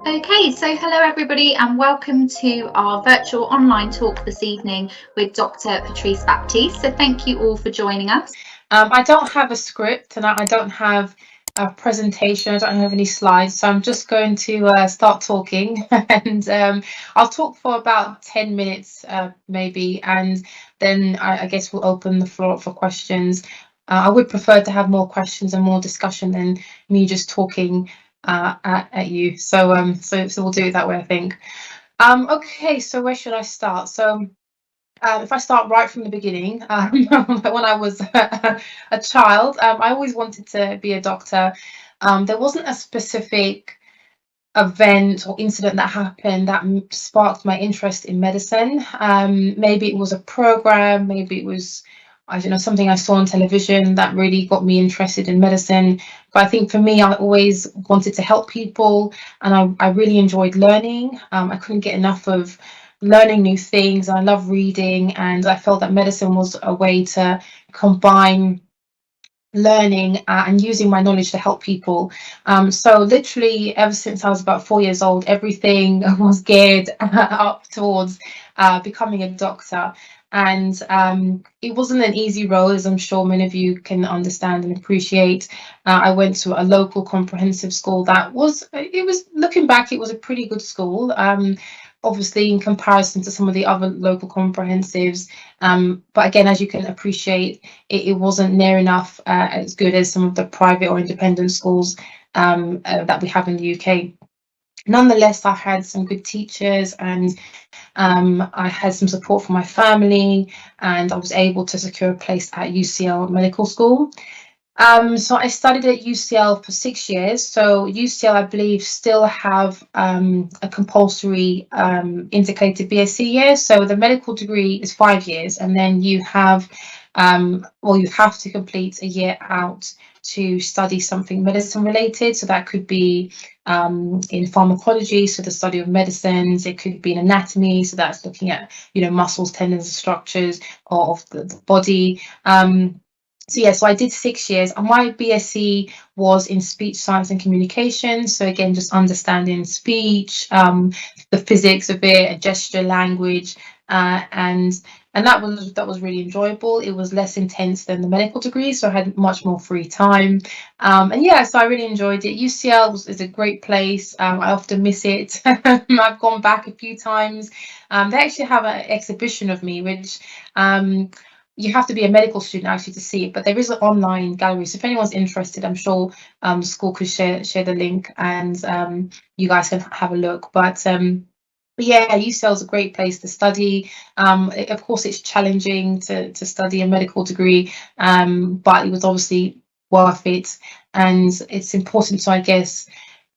Okay, so hello everybody and welcome to our virtual online talk this evening with Dr. Patrice Baptiste. So thank you all for joining us. I don't have a script and I don't have a presentation. I don't have any slides, so I'm just going to start talking and I'll talk for about 10 minutes maybe, and then I guess we'll open the floor up for questions. I would prefer to have more questions and more discussion than me just talking at you. So we'll do it that way, I think. Okay, so where should I start? If I start right from the beginning, when I was a child, I always wanted to be a doctor. There wasn't a specific event or incident that happened that sparked my interest in medicine. Maybe it was a program, maybe it was, I don't know, something I saw on television that really got me interested in medicine. But I think for me, I always wanted to help people, and I really enjoyed learning. I couldn't get enough of learning new things. I love reading, and I felt that medicine was a way to combine learning and using my knowledge to help people. So literally ever since I was about 4 years old, everything was geared up towards becoming a doctor. And it wasn't an easy role, as I'm sure many of you can understand and appreciate. I went to a local comprehensive school it was, looking back, it was a pretty good school. Obviously, in comparison to some of the other local comprehensives. But again, as you can appreciate, it wasn't near enough as good as some of the private or independent schools that we have in the UK. Nonetheless, I had some good teachers, and I had some support from my family, and I was able to secure a place at UCL Medical School. So I studied at UCL for 6 years. So UCL, I believe, still have a compulsory integrated BSc year. So the medical degree is 5 years, and then you have to complete a year out to study something medicine related. So that could be in pharmacology, so the study of medicines. It could be in anatomy, so that's looking at muscles, tendons, and structures of the body. So I did 6 years, and my BSc was in speech science and communication. So again, just understanding speech, the physics of it, and gesture, language, and that was really enjoyable. It was less intense than the medical degree, so I had much more free time. So I really enjoyed it. UCL is a great place. I often miss it. I've gone back a few times. They actually have an exhibition of me, which you have to be a medical student actually to see it, but there is an online gallery. So if anyone's interested, I'm sure the school could share the link, and you guys can have a look. But yeah, UCL is a great place to study. Of course, it's challenging to study a medical degree, but it was obviously worth it. And it's important to, I guess,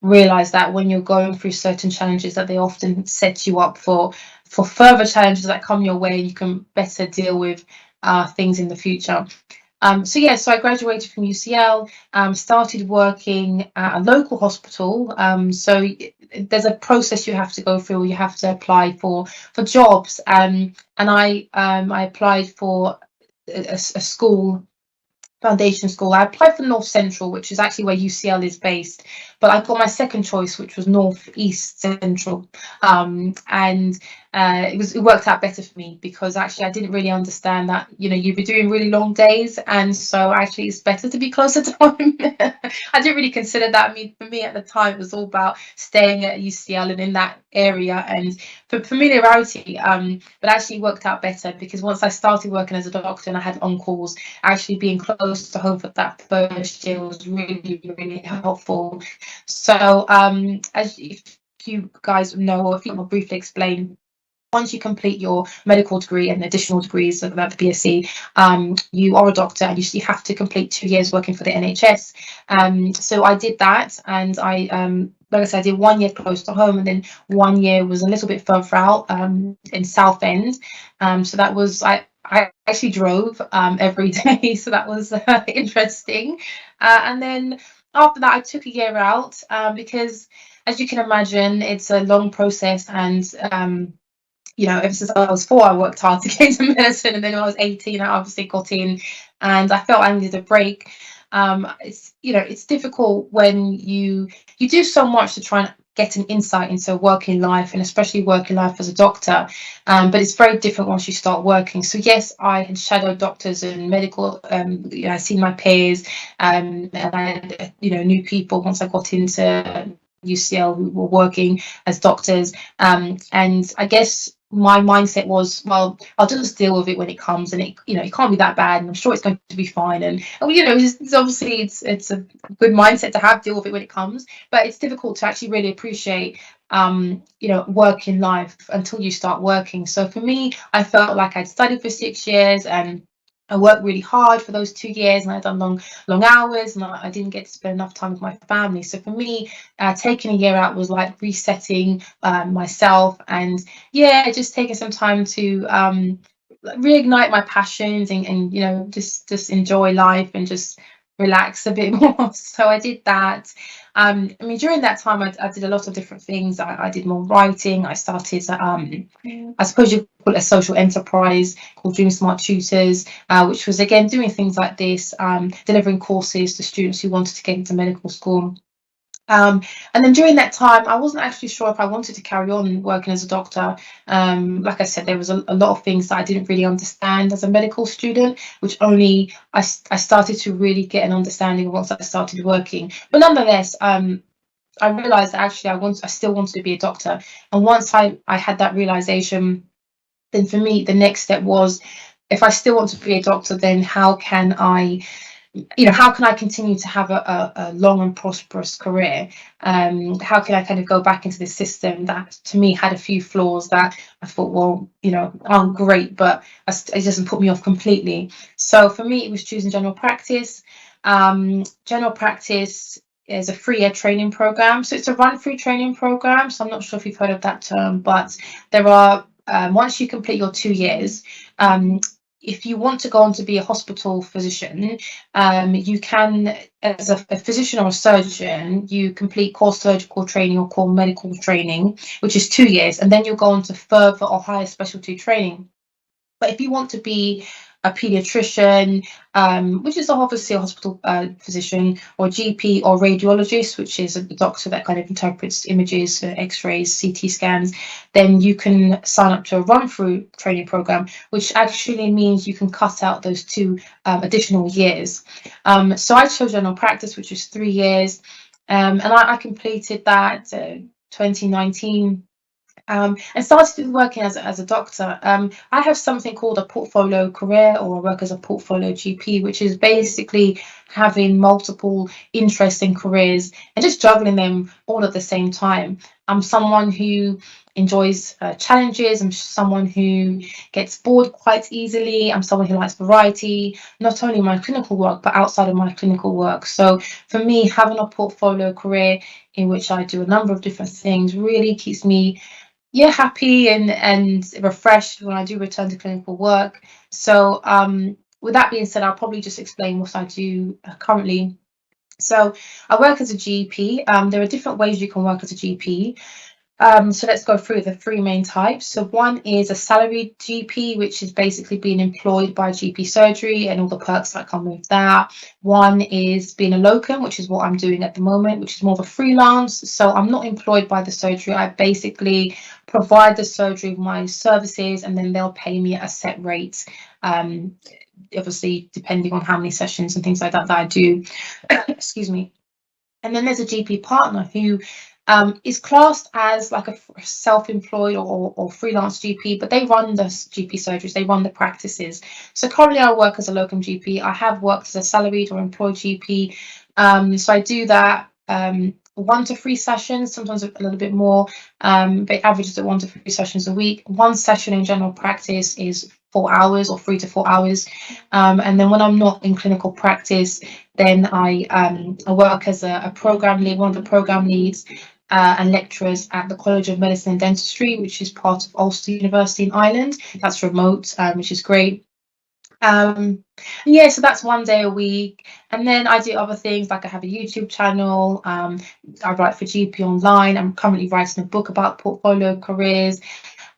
realize that when you're going through certain challenges, that they often set you up for further challenges that come your way, and you can better deal with things in the future. So I graduated from UCL, started working at a local hospital. So there's a process you have to go through. You have to apply for jobs, and I applied for a school. Foundation school. I applied for North Central, which is actually where UCL is based, but I got my second choice, which was North East Central, and it worked out better for me, because actually I didn't really understand that you'd be doing really long days, and so actually it's better to be closer to home. I didn't really consider that. I mean, for me at the time, it was all about staying at UCL and in that area and for familiarity. But actually it worked out better, because once I started working as a doctor and I had on calls, actually being close to home for that first year was really, really helpful. So as if you guys know, or if you will briefly explain, once you complete your medical degree and additional degrees of that BSc, you are a doctor, and you have to complete 2 years working for the NHS. So I did that, and I, like I said, I did 1 year close to home, and then 1 year was a little bit further out in Southend. So that was, I actually drove every day, so that was interesting. And then after that, I took a year out because, as you can imagine, it's a long process, and ever since I was 4, I worked hard to get into medicine, and then when I was 18, I obviously got in, and I felt I needed a break. It's difficult when you do so much to try and get an insight into working life, and especially working life as a doctor. But it's very different once you start working. So yes, I had shadowed doctors and medical. I seen my peers, and I had new people once I got into UCL who were working as doctors. And I guess my mindset was, well, I'll just deal with it when it comes, and it can't be that bad, and I'm sure it's going to be fine. And it's obviously it's a good mindset to have, deal with it when it comes, but it's difficult to actually really appreciate working life until you start working. So for me, I felt like I'd studied for 6 years, and I worked really hard for those 2 years, and I'd done long hours, and I didn't get to spend enough time with my family. So for me, taking a year out was like resetting myself, and just taking some time to reignite my passions, and just enjoy life and just relax a bit more. So I did that. During that time, I did a lot of different things. I did more writing. I started, I suppose you call it a social enterprise called Dream Smart Tutors, which was again doing things like this, delivering courses to students who wanted to get into medical school. And then during that time, I wasn't actually sure if I wanted to carry on working as a doctor. Like I said, there was a lot of things that I didn't really understand as a medical student, which only I started to really get an understanding once I started working. But nonetheless, I realized that actually I still wanted to be a doctor. And once I had that realization, then for me, the next step was, if I still want to be a doctor, then how can I continue to have a long and prosperous career? How can I kind of go back into the system that to me had a few flaws that I thought, well, I'm great, but it doesn't put me off completely. So for me, it was choosing general practice. General practice is a 3-year training program. So it's a run-through training program. So I'm not sure if you've heard of that term, but there are, once you complete your 2 years, if you want to go on to be a hospital physician, you can, as a physician or a surgeon, you complete core surgical training or core medical training, which is 2 years, and then you'll go on to further or higher specialty training. But if you want to be a pediatrician, which is obviously a hospital physician, or GP, or radiologist, which is a doctor that kind of interprets images, X-rays, CT scans, then you can sign up to a run-through training program, which actually means you can cut out those 2 additional years. So I chose general practice, which is 3 years, and I completed that 2019. And started working as a doctor. I have something called a portfolio career, or I work as a portfolio GP, which is basically having multiple interesting careers and just juggling them all at the same time. I'm someone who enjoys challenges. I'm someone who gets bored quite easily. I'm someone who likes variety, not only in my clinical work, but outside of my clinical work. So for me, having a portfolio career in which I do a number of different things really keeps me happy and refreshed when I do return to clinical work. So with that being said, I'll probably just explain what I do currently. So I work as a GP. There are different ways you can work as a GP. So let's go through the 3 main types. So one is a salaried GP, which is basically being employed by GP surgery and all the perks that come with that. One is being a locum, which is what I'm doing at the moment, which is more of a freelance. So I'm not employed by the surgery. I basically provide the surgery with my services, and then they'll pay me a set rate, obviously depending on how many sessions and things like that I do. Excuse me. And then there's a GP partner who is classed as like a self-employed or freelance GP, but they run the GP surgeries, they run the practices. So currently I work as a locum GP. I have worked as a salaried or employed GP. So I do that 1 to 3 sessions, sometimes a little bit more, but it averages at 1 to 3 sessions a week. One session in general practice is 4 hours or 3 to 4 hours. And then when I'm not in clinical practice, then I work as a program lead, one of the program leads and lecturers at the College of Medicine and Dentistry, which is part of Ulster University in Ireland. That's remote, which is great. So that's 1 day a week, and then I do other things, like I have a YouTube channel. I write for GP Online. I'm currently writing a book about portfolio careers.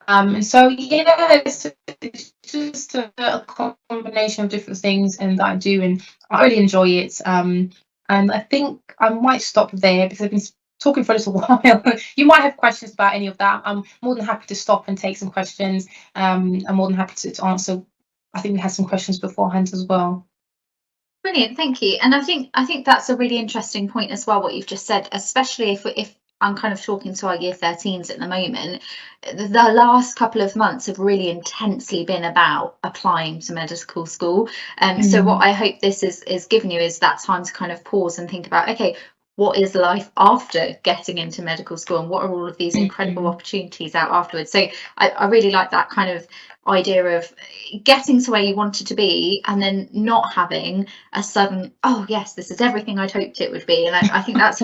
And so yeah, it's just a combination of different things and that I do, and I really enjoy it. And I think I might stop there because I've been talking for a little while. You might have questions about any of that. I'm more than happy to stop and take some questions. I'm more than happy to answer. I think we had some questions beforehand as well. Brilliant, thank you. And I think that's a really interesting point as well, what you've just said, especially if I'm kind of talking to our year 13s at the moment. The last couple of months have really intensely been about applying to medical school. So what I hope this is giving you is that time to kind of pause and think about, okay, what is life after getting into medical school, and what are all of these incredible opportunities out afterwards? So I really like that kind of idea of getting to where you wanted to be and then not having a sudden, oh yes, this is everything I'd hoped it would be. And I think that's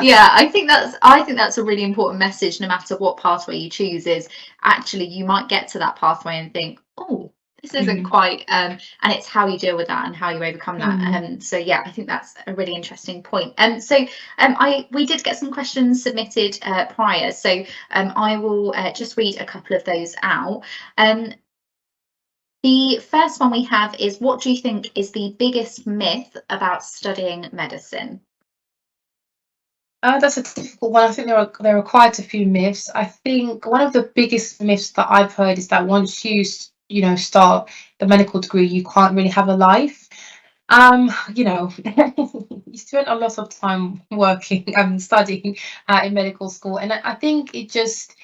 yeah, I think that's a really important message, no matter what pathway you choose. Is actually, you might get to that pathway and think, oh, this isn't quite, and it's how you deal with that and how you overcome that. So yeah, I think that's a really interesting point. So we did get some questions submitted prior, so I will just read a couple of those out. The first one we have is, what do you think is the biggest myth about studying medicine? That's a difficult one. I think there are quite a few myths. I think one of the biggest myths that I've heard is that once you start the medical degree, you can't really have a life. You spend a lot of time working and studying in medical school, and I think it just,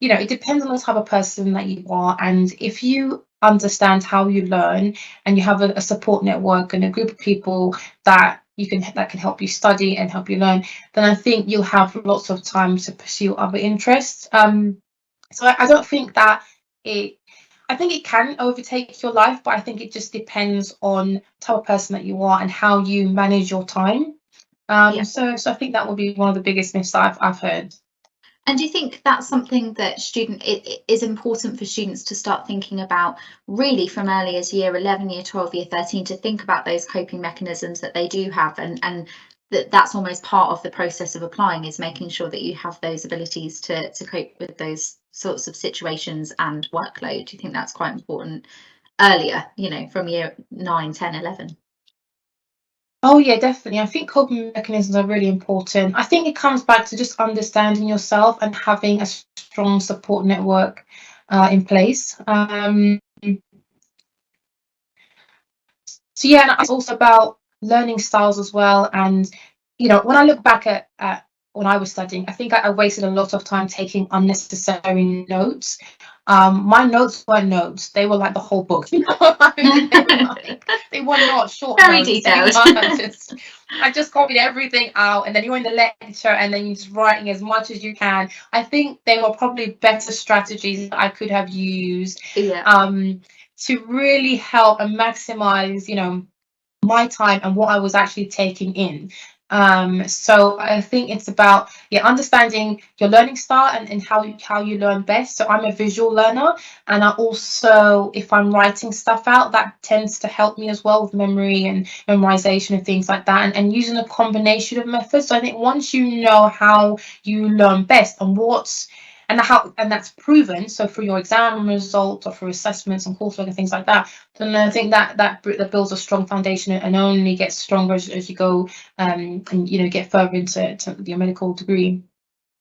it depends on the type of person that you are, and if you understand how you learn and you have a support network and a group of people that can help you study and help you learn, then I think you'll have lots of time to pursue other interests. So I don't think that it. I think it can overtake your life, but I think it just depends on the type of person that you are and how you manage your time. So I think that would be one of the biggest myths that I've heard. And do you think that's something that it is important for students to start thinking about really from early as year 11, year 12, year 13, to think about those coping mechanisms that they do have, and that's almost part of the process of applying, is making sure that you have those abilities to cope with those sorts of situations and workload? Do you think that's quite important earlier, from year 9, 10, 11? Oh yeah, definitely. I think coping mechanisms are really important. I think it comes back to just understanding yourself and having a strong support network in place. So yeah, and it's also about learning styles as well. And when I look back at when I was studying, I think I wasted a lot of time taking unnecessary notes. My notes weren't notes; they were like the whole book. They were not short Very notes. detailed. I just copied everything out, and then you're in the lecture, and then you're just writing as much as you can. I think they were probably better strategies that I could have used. Yeah. To really help and maximize, my time and what I was actually taking in. So I think it's about understanding your learning style and how you learn best. So I'm a visual learner, and I also, if I'm writing stuff out, that tends to help me as well with memory and memorization and things like that, and using a combination of methods. So I think once you know how you learn best and and that's proven, so through your exam results or through assessments and coursework and things like that, then I think that builds a strong foundation and only gets stronger as you go and get further into your medical degree.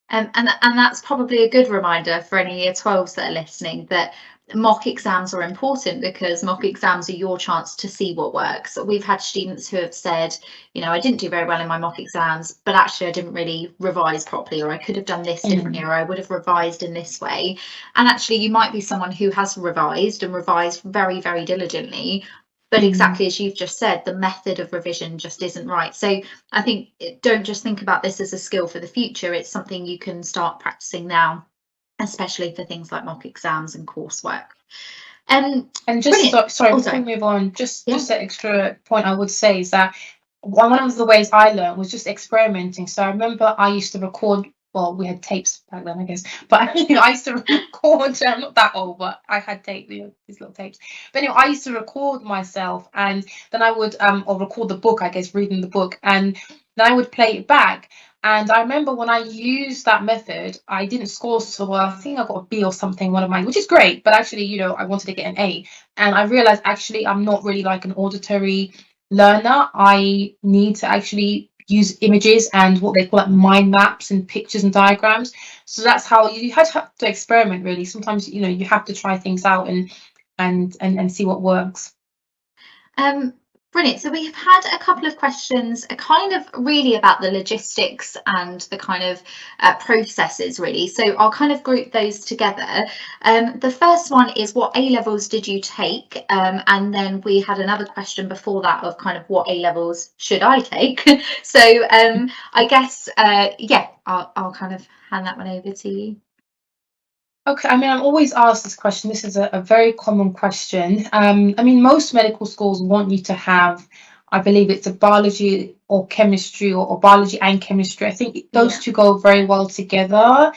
And that's probably a good reminder for any year 12s that are listening, that mock exams are important, because mock exams are your chance to see what works. We've had students who have said, I didn't do very well in my mock exams, but actually I didn't really revise properly, or I could have done this differently, or I would have revised in this way. And actually, you might be someone who has revised very, very diligently, but exactly as you've just said, the method of revision just isn't right. So I think, don't just think about this as a skill for the future. It's something you can start practicing now, especially for things like mock exams and coursework. And just before we move on, just an extra point I would say is that one of the ways I learned was just experimenting. So I remember I used to record. Well, we had tapes back then, I guess. But I used to record. I'm not that old, but I had these little tapes. But anyway, I used to record myself, and then I would or record the book, I guess, reading the book, and then I would play it back. And I remember when I used that method, I didn't score so well. I think I got a B or something, one of mine, which is great. But actually, I wanted to get an A. And I realized actually I'm not really like an auditory learner. I need to actually use images and what they call like mind maps and pictures and diagrams. So that's how you have to experiment really. Sometimes, you have to try things out and see what works. Brilliant. So we've had a couple of questions, kind of really about the logistics and the kind of processes, really. So I'll kind of group those together. The first one is, what A levels did you take? And then we had another question before that of kind of what A levels should I take? So I guess, yeah, I'll kind of hand that one over to you. Okay, I mean, I'm always asked this question. This is a very common question. I mean, most medical schools want you to have, I believe it's a biology or chemistry or biology and chemistry. I think those two go very well together.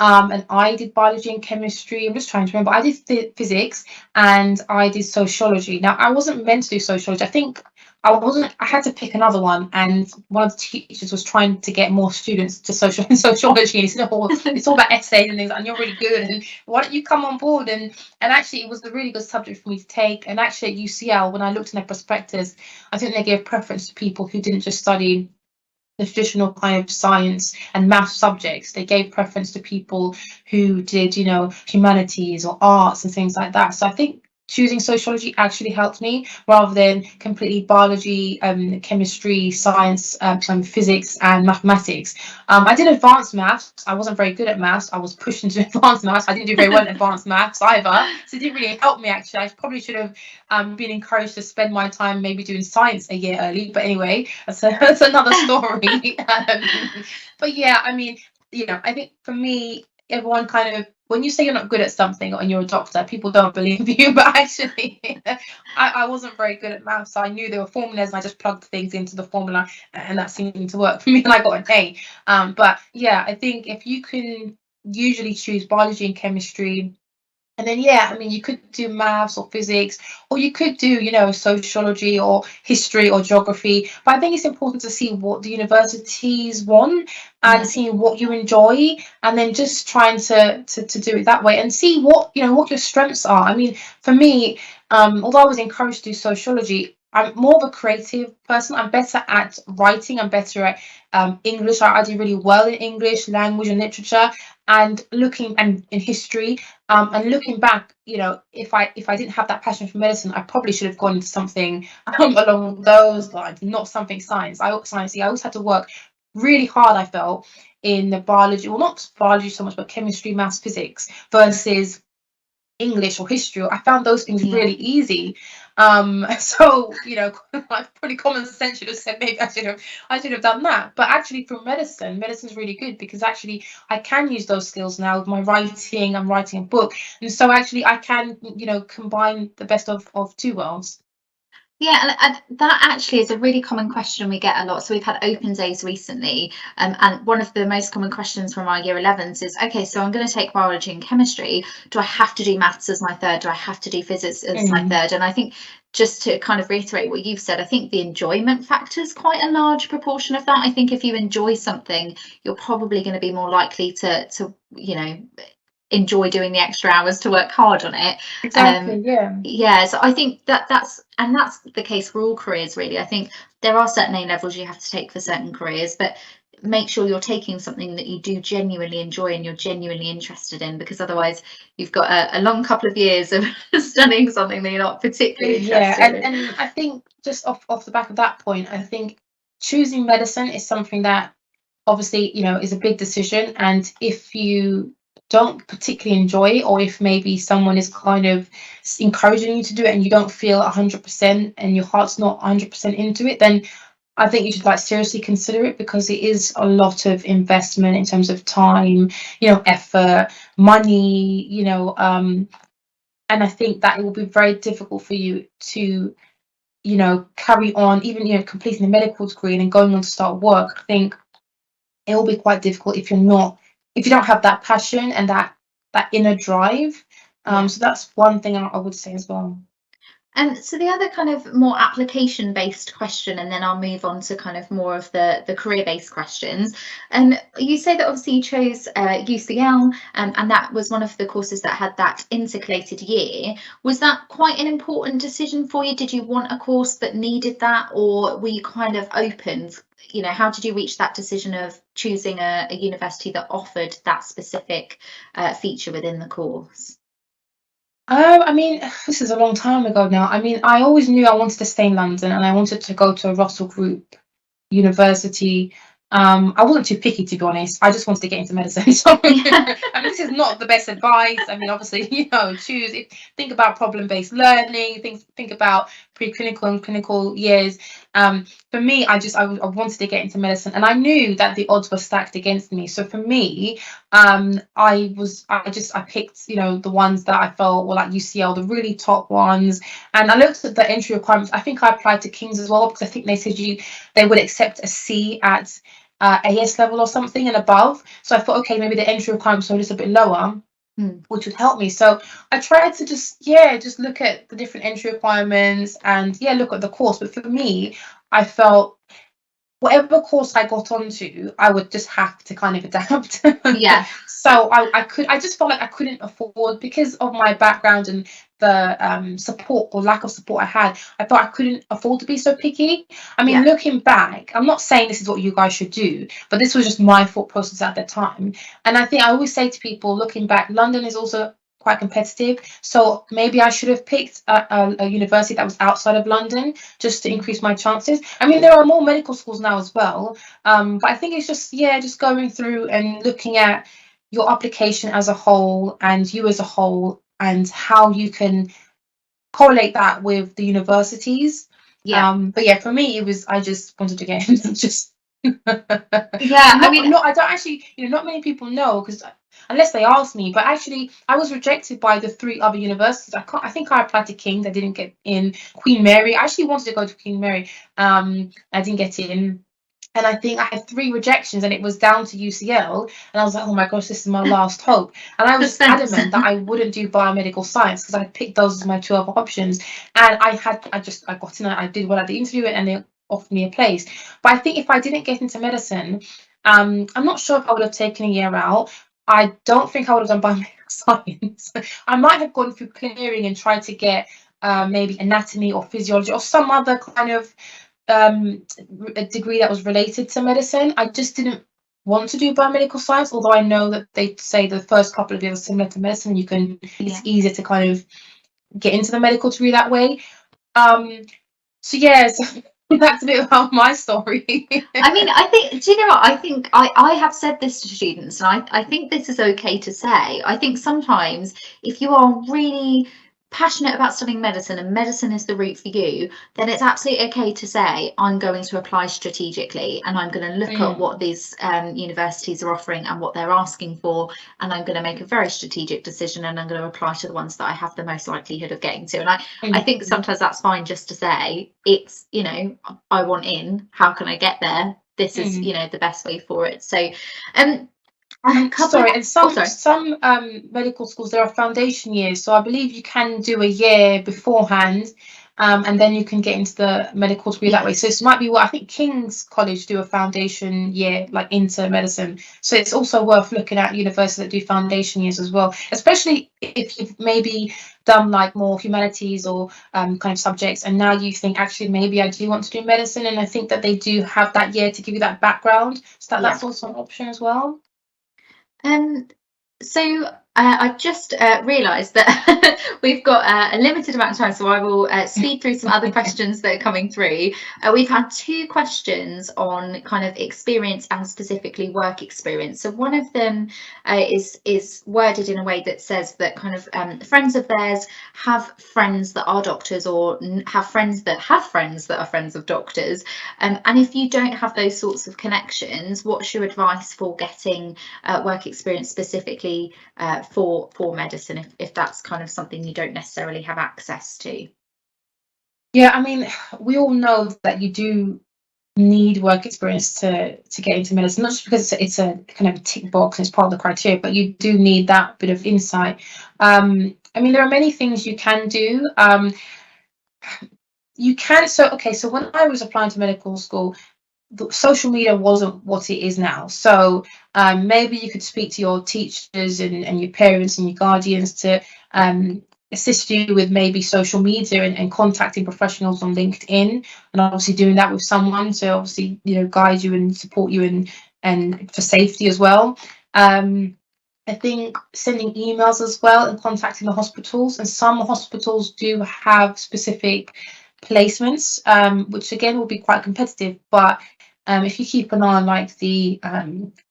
And I did biology and chemistry. I'm just trying to remember. I did physics and I did sociology. Now, I wasn't meant to do sociology. I think I had to pick another one, and one of the teachers was trying to get more students to sociology, and he said, "Oh, it's all about essays and things, and you're really good, and why don't you come on board?" And actually, it was a really good subject for me to take. And actually, at UCL, when I looked in their prospectus, I think they gave preference to people who didn't just study the traditional kind of science and math subjects. They gave preference to people who did, humanities or arts and things like that. So I think choosing sociology actually helped me rather than completely biology, chemistry, science, physics and mathematics. I did advanced maths. I wasn't very good at maths. I was pushed into advanced maths. I didn't do very well in advanced maths either. So it didn't really help me, actually. I probably should have been encouraged to spend my time maybe doing science a year early. But anyway, that's another story. But yeah, I mean, I think for me, everyone kind of, when you say you're not good at something and you're a doctor, people don't believe you. But actually, I wasn't very good at maths. So I knew there were formulas and I just plugged things into the formula and that seemed to work for me, and I got an A. But yeah, I think if you can usually choose biology and chemistry, and then, yeah, I mean, you could do maths or physics, or you could do, sociology or history or geography. But I think it's important to see what the universities want and see what you enjoy, and then just trying to do it that way and see what your strengths are. I mean, for me, although I was encouraged to do sociology, I'm more of a creative person. I'm better at writing. I'm better at English. I do really well in English, language and literature, and looking and in history. And looking back, if I didn't have that passion for medicine, I probably should have gone into something along those lines, not something science. I always had to work really hard, I felt, in the biology, well, not biology so much, but chemistry, maths, physics versus English or history. I found those things really easy. So pretty common sense should have said maybe I should have done that. But actually, for medicine's really good, because actually I can use those skills now with my writing. I'm writing a book, and so actually I can combine the best of two worlds. Yeah, and that actually is a really common question we get a lot. So we've had open days recently, and one of the most common questions from our year 11s is, okay, so I'm going to take biology and chemistry. Do I have to do maths as my third? Do I have to do physics as my third? And I think, just to kind of reiterate what you've said, I think the enjoyment factor is quite a large proportion of that. I think if you enjoy something, you're probably going to be more likely to enjoy doing the extra hours to work hard on it. Exactly. Yeah, so I think that's the case for all careers, really. I think there are certain A levels you have to take for certain careers, but make sure you're taking something that you do genuinely enjoy and you're genuinely interested in, because otherwise you've got a long couple of years of studying something that you're not particularly interested in. And I think just off the back of that point, I think choosing medicine is something that obviously is a big decision, and if you don't particularly enjoy it, or if maybe someone is kind of encouraging you to do it and you don't feel 100% and your heart's not 100% into it, then I think you should seriously consider it, because it is a lot of investment in terms of time, effort, money, and I think that it will be very difficult for you to carry on, even completing the medical degree and then going on to start work. I think it will be quite difficult if you don't have that passion and that inner drive. So that's one thing I would say as well. So the other kind of more application-based question, and then I'll move on to kind of more of the career-based questions. You say that obviously you chose UCL, and that was one of the courses that had that intercalated year. Was that quite an important decision for you? Did you want a course that needed that, or were you kind of open? You know, how did you reach that decision of choosing a university that offered that specific feature within the course? I mean, this is a long time ago now. I mean, I always knew I wanted to stay in London and I wanted to go to a Russell Group university. I wasn't too picky, to be honest. I just wanted to get into medicine. So, Yeah. I mean, this is not the best advice. I mean, obviously, choose. Think about problem-based learning. Think about preclinical and clinical years. For me, I wanted to get into medicine, and I knew that the odds were stacked against me. So for me, I picked, the ones that I felt were like UCL, the really top ones, and I looked at the entry requirements. I think I applied to King's as well because I think they said they would accept a C at AS level or something and above. So I thought, okay, maybe the entry requirements are a little bit lower, which would help me. So I tried to just look at the different entry requirements and look at the course. But for me, I felt whatever course I got onto, I would just have to kind of adapt. Yeah. So I just felt like I couldn't afford, because of my background and the support or lack of support I had, I thought I couldn't afford to be so picky. I mean, Yeah. looking back, I'm not saying this is what you guys should do, but this was just my thought process at the time. And I think I always say to people, looking back, London is also quite competitive. So maybe I should have picked a university that was outside of London just to increase my chances. I mean, there are more medical schools now as well. But I think it's just going through and looking at your application as a whole and you as a whole and how you can correlate that with the universities. Yeah. But for me, I just wanted to get into just Yeah. I mean, I don't actually, not many people know, because unless they ask me, but actually I was rejected by the 3 other universities. I think I applied to King's, I didn't get in. Queen Mary, I actually wanted to go to Queen Mary, I didn't get in. And I think I had 3 rejections, and it was down to UCL. And I was like, oh my gosh, this is my last hope. And I was just adamant that I wouldn't do biomedical science because I picked those as my 2 other options. And I got in, I did well at the interview, and they offered me a place. But I think if I didn't get into medicine, I'm not sure if I would have taken a year out. I don't think I would have done biomedical science. I might have gone through clearing and tried to get maybe anatomy or physiology or some other kind of a degree that was related to medicine. I just didn't want to do biomedical science, although I know that they say the first couple of years are similar to medicine. It's easier to kind of get into the medical degree that way. So that's a bit about my story. I mean, I think, do you know what? I think I have said this to students, and I think this is okay to say. I think sometimes if you are really passionate about studying medicine and medicine is the route for you, then it's absolutely okay to say, I'm going to apply strategically and I'm going to look at what these universities are offering and what they're asking for, and I'm going to make a very strategic decision and I'm going to apply to the ones that I have the most likelihood of getting to. And I think sometimes that's fine just to say, it's, I want in, how can I get there? This is, the best way for it. So, some medical schools, there are foundation years, so I believe you can do a year beforehand, and then you can get into the medical degree that way. So this might be what I think King's College do, a foundation year like into medicine. So it's also worth looking at universities that do foundation years as well, especially if you've maybe done like more humanities or kind of subjects, and now you think, actually maybe I do want to do medicine, and I think that they do have that year to give you that background, so that's also an option as well. So I just realised that we've got a limited amount of time, so I will speed through some other questions that are coming through. We've had 2 questions on kind of experience and specifically work experience. So one of them is worded in a way that says that kind of friends of theirs have friends that are doctors, or have friends that are friends of doctors. And if you don't have those sorts of connections, what's your advice for getting work experience specifically for medicine, if that's kind of something you don't necessarily have access to? Yeah, I mean, we all know that you do need work experience to get into medicine, not just because it's a kind of a tick box and it's part of the criteria, but you do need that bit of insight. I mean, there are many things you can do. you can. So when I was applying to medical school, the social media wasn't what it is now. So maybe you could speak to your teachers and your parents and your guardians to assist you with maybe social media and contacting professionals on LinkedIn, and obviously doing that with someone to obviously guide you and support you and for safety as well. I think sending emails as well and contacting the hospitals, and some hospitals do have specific placements, which again will be quite competitive. But if you keep an eye on like the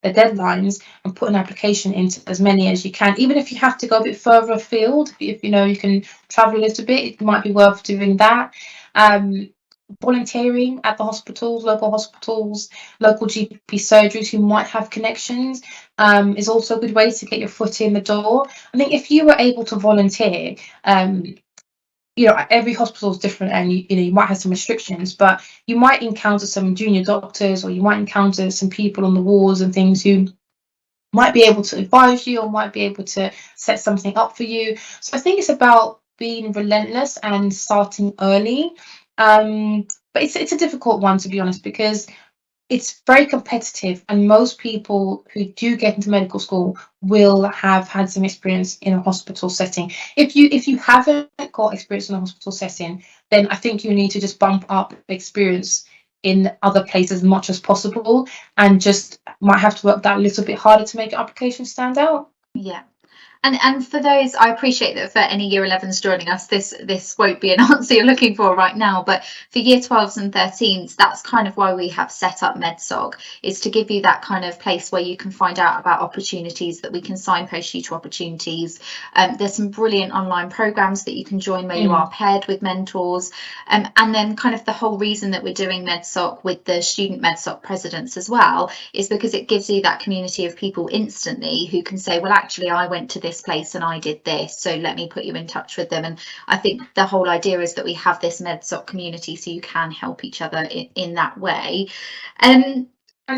deadlines and put an application into as many as you can, even if you have to go a bit further afield, if you can travel a little bit, it might be worth doing that. Volunteering at the hospitals, local GP surgeries who might have connections is also a good way to get your foot in the door. I think if you were able to volunteer, every hospital is different, and you might have some restrictions, but you might encounter some junior doctors, or you might encounter some people on the wards and things who might be able to advise you or might be able to set something up for you. So I think it's about being relentless and starting early. But it's a difficult one, to be honest, because it's very competitive, and most people who do get into medical school will have had some experience in a hospital setting. If you haven't got experience in a hospital setting, then I think you need to just bump up experience in other places as much as possible, and just might have to work that a little bit harder to make your application stand out. Yeah. And for those, I appreciate that for any year 11s joining us, this won't be an answer you're looking for right now, but for year 12s and 13s, that's kind of why we have set up MedSoc, is to give you that kind of place where you can find out about opportunities, that we can signpost you to opportunities. There's some brilliant online programs that you can join where you are paired with mentors. And then kind of the whole reason that we're doing MedSoc with the student MedSoc presidents as well is because it gives you that community of people instantly who can say, well, actually, I went to this place and I did this, so let me put you in touch with them. And I think the whole idea is that we have this MedSoc community so you can help each other in that way. And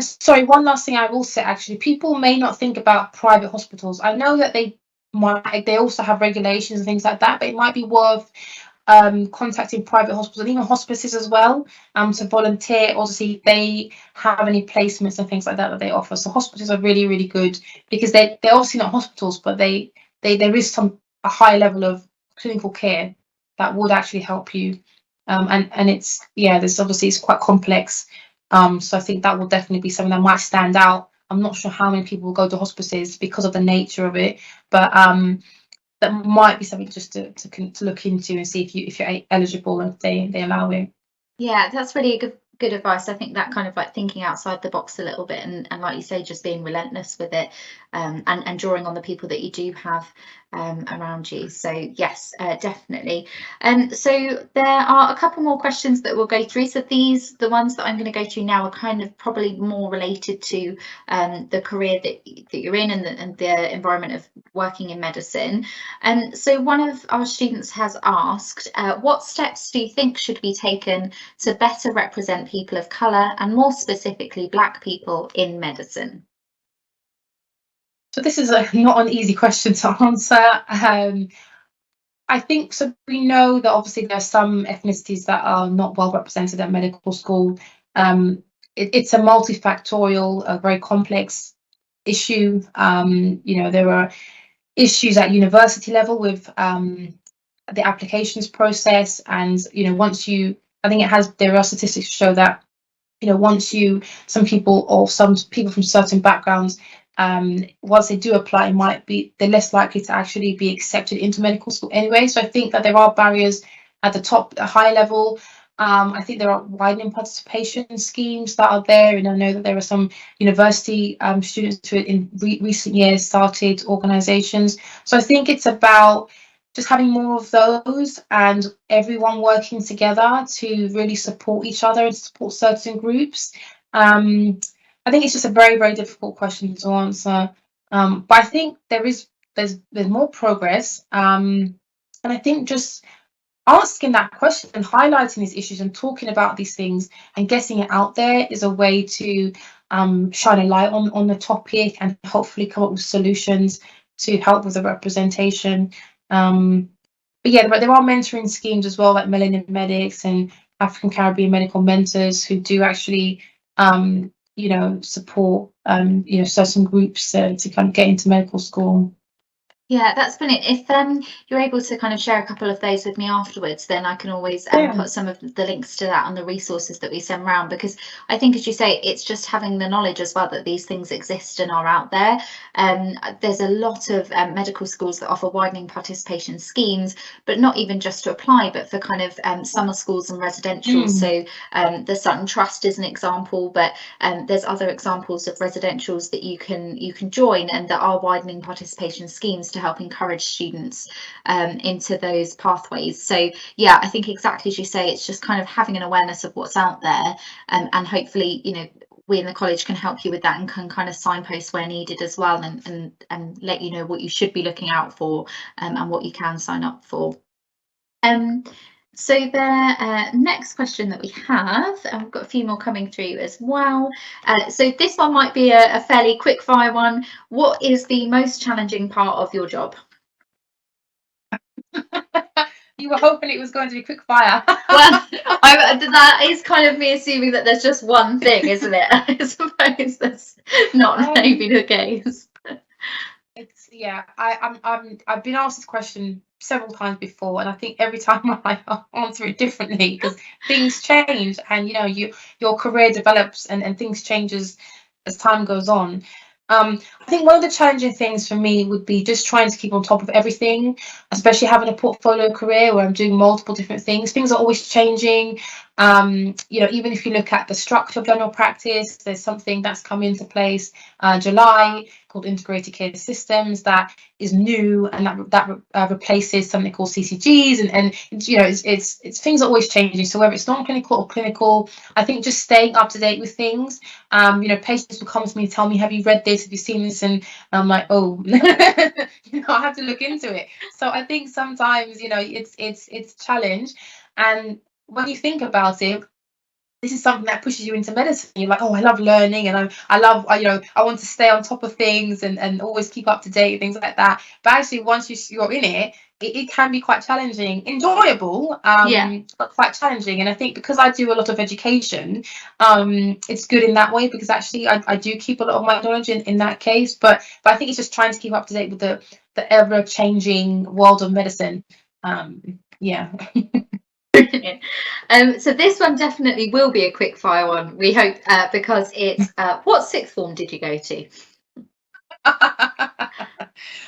sorry, one last thing I will say, actually, people may not think about private hospitals. I know that they also have regulations and things like that, but it might be worth contacting private hospitals and even hospices as well, to volunteer, or to see if they have any placements and things like that they offer. So hospitals are really, really good, because they're obviously not hospitals, but there is a high level of clinical care that would actually help you. And there's obviously, it's quite complex. So I think that will definitely be something that might stand out. I'm not sure how many people will go to hospices because of the nature of it, but that might be something just to look into and see if you're eligible and if they allow it. Yeah, that's really good advice. I think that kind of like thinking outside the box a little bit, and like you say, just being relentless with it, and drawing on the people that you do have around you. So yes, definitely. So there are a couple more questions that we'll go through. So the ones that I'm going to go through now are kind of probably more related to the career that you're in, and the environment of working in medicine. So one of our students has asked, what steps do you think should be taken to better represent people of colour, and more specifically Black people, in medicine? So this is not an easy question to answer. I think so. We know that obviously there are some ethnicities that are not well represented at medical school. It's a multifactorial, a very complex issue. There are issues at university level with the applications process, and there are statistics to show that some people from certain backgrounds, once they do apply, they're less likely to actually be accepted into medical school anyway. So I think that there are barriers at the high level. I think there are widening participation schemes that are there, and I know that there are some university students who in recent years started organisations. So I think it's about just having more of those, and everyone working together to really support each other and support certain groups. I think it's just a very, very difficult question to answer. But I think there's more progress. And I think just asking that question and highlighting these issues and talking about these things and getting it out there is a way to shine a light on the topic, and hopefully come up with solutions to help with the representation. yeah, but there are mentoring schemes as well, like Melanin Medics and African Caribbean Medical Mentors, who do actually, support, certain groups to kind of get into medical school. Yeah, that's brilliant. If you're able to kind of share a couple of those with me afterwards, then I can always put some of the links to that on the resources that we send around, because I think, as you say, it's just having the knowledge as well that these things exist and are out there. There's a lot of medical schools that offer widening participation schemes, but not even just to apply, but for kind of summer schools and residential. So the Sutton Trust is an example, but there's other examples of residentials that you can join, and that are widening participation schemes to help encourage students into those pathways. So yeah, I think exactly as you say, it's just kind of having an awareness of what's out there, and hopefully, we in the college can help you with that, and can kind of signpost where needed as well, and let you know what you should be looking out for, and what you can sign up for. So the next question that we have, and we've got a few more coming through as well. So this one might be a fairly quick fire one. What is the most challenging part of your job? You were hoping it was going to be quick fire. Well, that is kind of me assuming that there's just one thing, isn't it? I suppose that's not maybe the case. I've been asked this question several times before, and I think every time I answer it differently, because things change, and your career develops, and things changes as time goes on. I think one of the challenging things for me would be just trying to keep on top of everything, especially having a portfolio career where I'm doing multiple different things. Things are always changing. Even if you look at the structure of general practice, there's something that's come into place July called Integrated Care Systems that is new, and that replaces something called CCGs, and it's things are always changing. So whether it's non-clinical or clinical, I think just staying up to date with things. Patients will come to me and tell me, "Have you read this? Have you seen this?" And I'm like, "Oh, I have to look into it." So I think sometimes it's a challenge, and when you think about it, this is something that pushes you into medicine. You're like, oh, I love learning, and I love, I want to stay on top of things, and always keep up to date, things like that. But actually, once you're in it can be quite challenging, enjoyable, but quite challenging. And I think because I do a lot of education, it's good in that way, because actually I do keep a lot of my knowledge in that case. But I think it's just trying to keep up to date with the ever changing world of medicine. Yeah. So this one definitely will be a quick fire one, we hope, because it's what sixth form did you go to?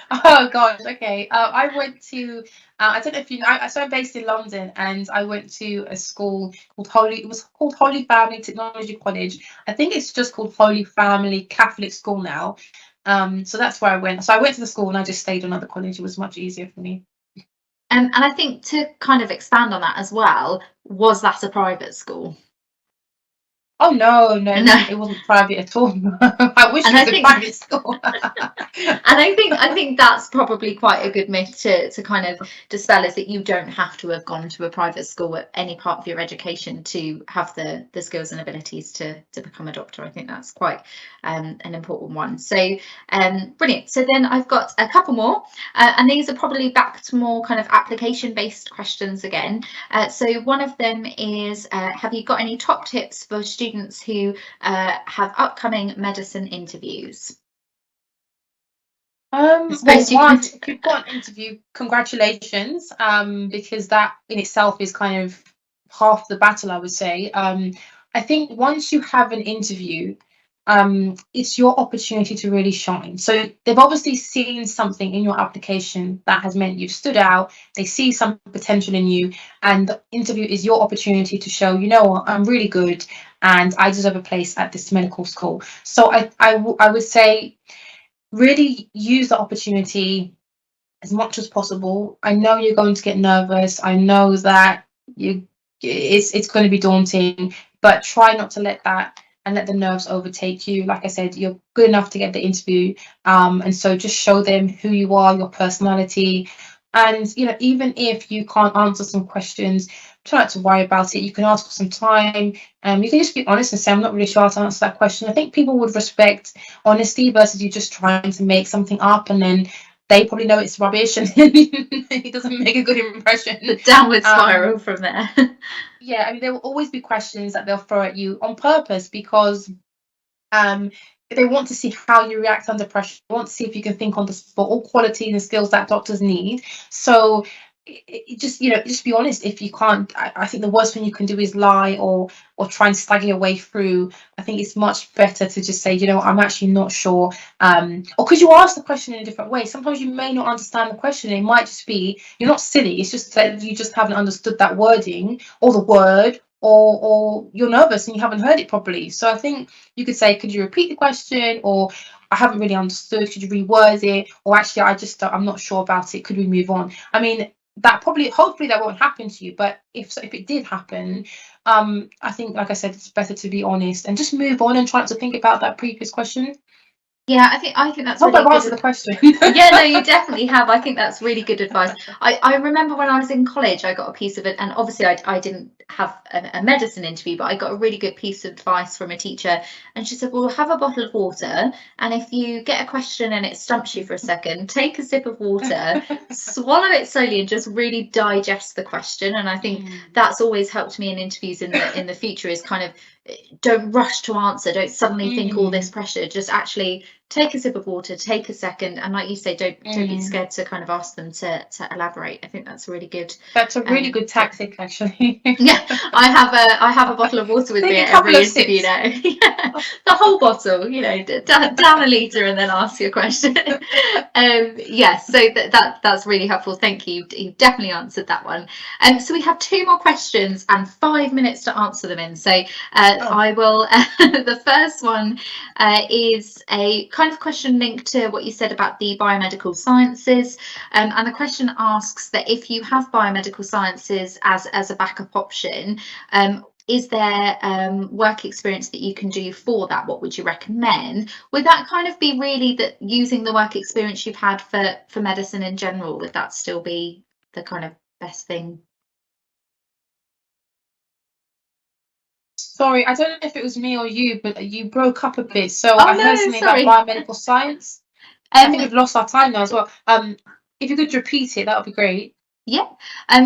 Oh gosh, okay. I went to I don't know if you know. So I'm based in London, and I went to a school called Holy Family Technology College. I think it's just called Holy Family Catholic School now. So that's where I went. So I went to the school, and I just stayed on another college. It was much easier for me. And I think, to kind of expand on that as well, was that a private school? Oh no, it wasn't private at all. I wish it was a private school. And I think that's probably quite a good myth to kind of dispel, is that you don't have to have gone to a private school at any part of your education to have the skills and abilities to become a doctor. I think that's quite an important one. So brilliant. So then I've got a couple more, and these are probably back to more kind of application based questions again. So one of them is, have you got any top tips for students who have upcoming medicine interviews? If you've got an interview, congratulations, because that in itself is kind of half the battle, I would say. I think once you have an interview, it's your opportunity to really shine. So they've obviously seen something in your application that has meant you've stood out. They see some potential in you, and the interview is your opportunity to show, I'm really good, and I deserve a place at this medical school. So I would say, really use the opportunity as much as possible. I know you're going to get nervous. I know that it's going to be daunting, but try not to let that and let the nerves overtake you. Like I said, you're good enough to get the interview, and so just show them who you are, your personality, and even if you can't answer some questions, try not to worry about it. You can ask for some time. You can just be honest and say, I'm not really sure how to answer that question. I think people would respect honesty versus you just trying to make something up and then they probably know it's rubbish, and it doesn't make a good impression. The downward spiral from there. Yeah, I mean, there will always be questions that they'll throw at you on purpose, because they want to see how you react under pressure. They want to see if you can think on the spot, all qualities and skills that doctors need. So just, just be honest. If you can't, I think the worst thing you can do is lie, or try and stagger your way through. I think it's much better to just say, I'm actually not sure. Or could you ask the question in a different way? Sometimes you may not understand the question. It might just be you're not silly. It's just that you just haven't understood that wording or the word, or you're nervous and you haven't heard it properly. So I think you could say, could you repeat the question? Or I haven't really understood. Could you reword it? Or actually, I'm not sure about it. Could we move on? I mean, that hopefully that won't happen to you. But if it did happen, I think, like I said, it's better to be honest and just move on and try not to think about that previous question. Yeah, I think that's I hope really I've good. answered the question. Yeah, no, you definitely have. I think that's really good advice. I remember when I was in college, I got a piece of it, and obviously I didn't have a medicine interview, but I got a really good piece of advice from a teacher, and she said, well, have a bottle of water, and if you get a question and it stumps you for a second, take a sip of water, swallow it slowly, and just really digest the question. And I think that's always helped me in interviews in the future, is kind of don't rush to answer, don't suddenly think all this pressure, just actually take a sip of water, take a second, and like you say, don't be scared to kind of ask them to elaborate. I think that's really good. That's a really good tactic, actually. Yeah, I have a bottle of water with me at every interview now. Yeah, the whole bottle, down a litre and then ask your question. Yes, so that's really helpful. Thank you. You've definitely answered that one. So we have 2 more questions and 5 minutes to answer them in. So I will. The first one is a kind of question linked to what you said about the biomedical sciences, and the question asks that if you have biomedical sciences as a backup option, is there work experience that you can do for that? What would you recommend? Would that kind of be really that using the work experience you've had for medicine in general, would that still be the kind of best thing? Sorry, I don't know if it was me or you, but you broke up a bit. So I heard something Sorry. about biomedical science. I think we've lost our time now as well. If you could repeat it, that would be great. Yeah.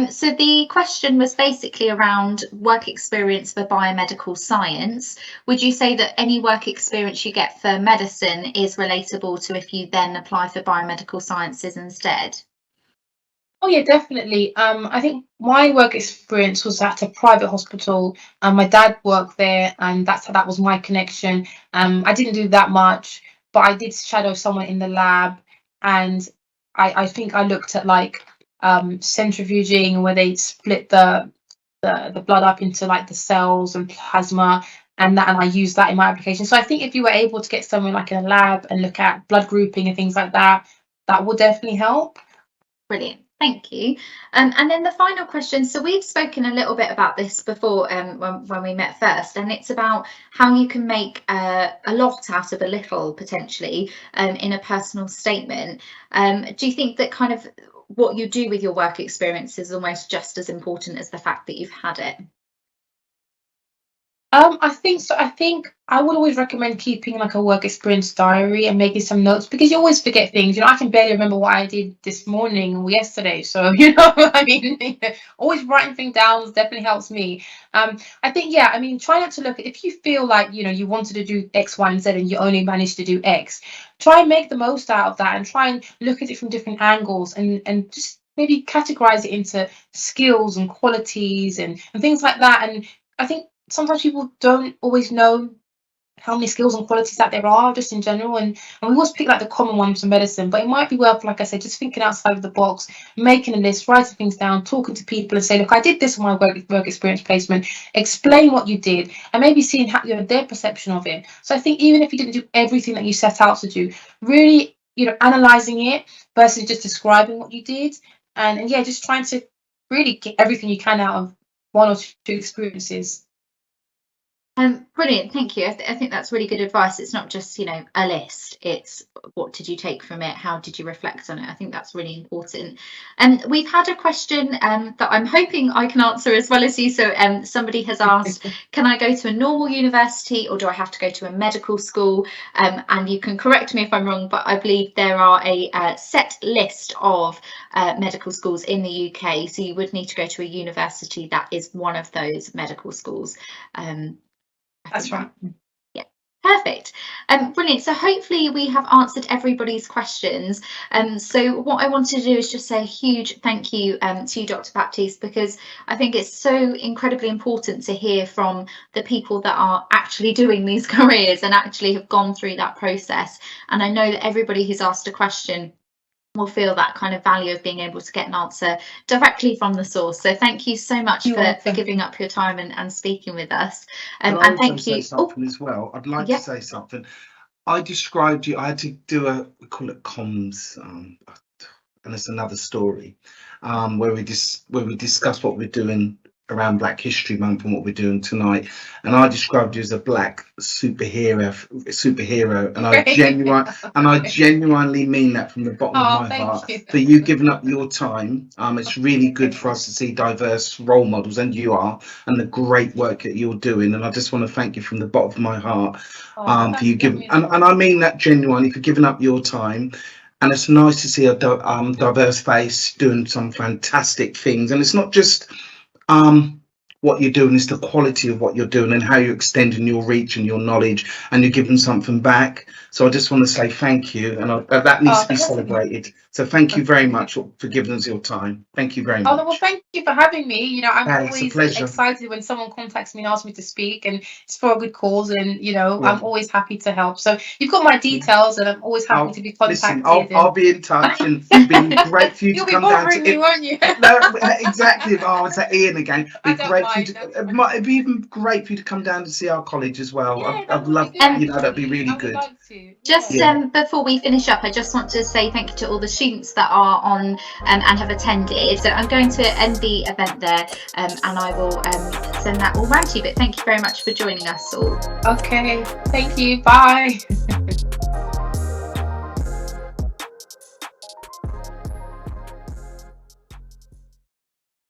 So the question was basically around work experience for biomedical science. Would you say that any work experience you get for medicine is relatable to if you then apply for biomedical sciences instead? Oh yeah, definitely. I think my work experience was at a private hospital. My dad worked there, and that was my connection. I didn't do that much, but I did shadow someone in the lab, and I think I looked at like centrifuging, where they split the blood up into like the cells and plasma, and I used that in my application. So I think if you were able to get someone like in a lab and look at blood grouping and things like that, that would definitely help. Brilliant. Thank you. And then the final question. So we've spoken a little bit about this before when we met first, and it's about how you can make a lot out of a little, potentially, in a personal statement. Do you think that kind of what you do with your work experience is almost just as important as the fact that you've had it? I think so. I think I would always recommend keeping like a work experience diary and making some notes, because you always forget things. I can barely remember what I did this morning or yesterday. So, I mean, always writing things down definitely helps me. I think, yeah, I mean, try not to look at, if you feel like, you wanted to do X, Y, and Z and you only managed to do X, try and make the most out of that and try and look at it from different angles, and just maybe categorize it into skills and qualities and things like that. And I think sometimes people don't always know how many skills and qualities that there are just in general, and we always pick like the common ones for medicine, but it might be worth, like I said, just thinking outside of the box, making a list, writing things down, talking to people and say, look, I did this on my work experience placement, explain what you did, and maybe seeing how their perception of it. So I think even if you didn't do everything that you set out to do, really analyzing it versus just describing what you did, and yeah, just trying to really get everything you can out of one or two experiences. Brilliant, thank you. I think that's really good advice. It's not just, a list. It's what did you take from it? How did you reflect on it? I think that's really important. And we've had a question that I'm hoping I can answer as well as you. So somebody has asked, can I go to a normal university or do I have to go to a medical school? And you can correct me if I'm wrong, but I believe there are a set list of medical schools in the UK. So you would need to go to a university that is one of those medical schools. That's right. Yeah, perfect. Brilliant. So hopefully we have answered everybody's questions. So what I wanted to do is just say a huge thank you to you, Dr. Baptiste, because I think it's so incredibly important to hear from the people that are actually doing these careers and actually have gone through that process. And I know that everybody who's asked a question will feel that kind of value of being able to get an answer directly from the source. So thank you so much for giving up your time and speaking with us. And thank you. Say something as well. I'd like to say something. I described you. I had to do we call it comms, and it's another story where we discuss what we're doing around Black History Month and what we're doing tonight. And I described you as a Black superhero, and I genuinely mean that from the bottom of my heart. For you giving up your time, it's really good for us to see diverse role models, and you are, and the great work that you're doing. And I just want to thank you from the bottom of my heart for you giving, and I mean that genuinely, for giving up your time. And it's nice to see a diverse face doing some fantastic things. And it's not just what you're doing, is the quality of what you're doing and how you're extending your reach and your knowledge, and you're giving something back. So I just want to say thank you, and that needs to be celebrated. So thank you very much for giving us your time. Thank you very much. Well, thank you for having me. I'm always excited when someone contacts me and asks me to speak, and it's for a good cause, and I'm always happy to help. So you've got my details, and I'm always happy to be contacted. Listen, I'll be in touch, and it'd be great for you to come down to. You'll be bothering me, won't you? No, exactly. Oh, it's that Ian again. It'd be even great for you to come down to see our college as well. Yeah, I'd love, that'd be really good. Like to. Just before we finish up, I just want to say thank you to all the students that are on and have attended. So I'm going to end the event there, and I will send that all round to you. But thank you very much for joining us all. Okay, thank you. Bye.